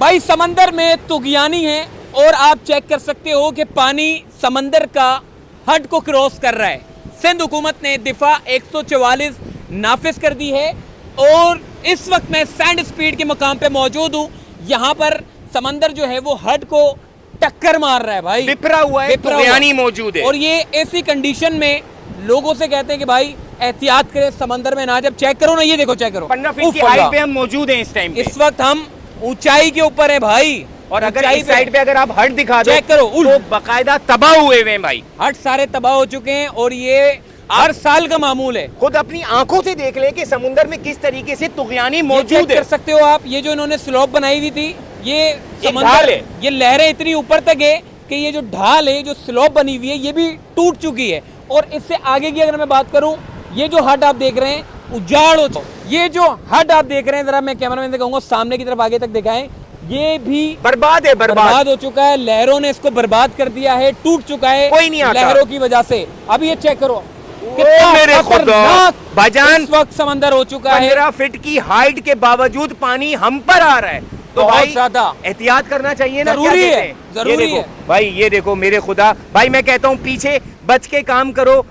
भाई समंदर में तुगयानी है और आप चेक कर सकते हो कि पानी समंदर का हद को क्रॉस कर रहा है। सिंध हुकूमत ने दिफा 144 नाफिज कर दी है और इस वक्त मैं सैंड स्पीड के मुकाम पे मौजूद हूँ। यहाँ पर समंदर जो है वो हद को टक्कर मार रहा है भाई, बिखरा हुआ है, तुगयानी मौजूद है। और ये ऐसी कंडीशन में लोगों से कहते हैं कि भाई एहतियात करें समंदर में ना। जब चेक करो ना, ये देखो, चेक करो 15 फीट की हाइट पे हम मौजूद हैं इस टाइम पे। इस वक्त हम ऊंचाई के ऊपर है भाई। और अगर इस साइड पे अगर आप हट दिखा दो, चेक करो, तो बाकायदा तबाह हुए हैं भाई। हट सारे तबाह हो चुके हैं और ये हर साल का मामूल है। खुद अपनी आंखों से देख ले कि समुंदर में किस तरीके से तुगयानी मौजूद चेक है। कर सकते हो आप, ये जो इन्होंने स्लोप बनाई हुई थी, ये ढाल समंदर है। ये लहरें इतनी ऊपर तक है कि ये जो ढाल है, जो स्लोप बनी हुई है, ये भी टूट चुकी है। और इससे आगे की अगर मैं बात करूं, ये जो हट आप देख रहे हैं उजाड़ हो, ये जो हट आप देख रहे हैं, जरा मैं कैमरामैन से कहूंगा सामने की तरफ आगे तक दिखाएं, ये भी बर्बाद है, बर्बाद हो चुका है। लहरों ने इसको बर्बाद कर दिया है, टूट चुका है कोई नहीं आता लहरों की वजह से। अब ये चेक करो मेरे खुदा भाईजान, इस वक्त समंदर हो चुका है। 15 फीट की हाइट के बावजूद पानी हम पर आ रहा है, तो बहुत भाई ज्यादा एहतियात करना चाहिए ना। जरूरी क्या है, कहते हैं? जरूरी ये देखो है भाई, ये देखो मेरे खुदा भाई, मैं कहता हूँ पीछे बच के काम करो।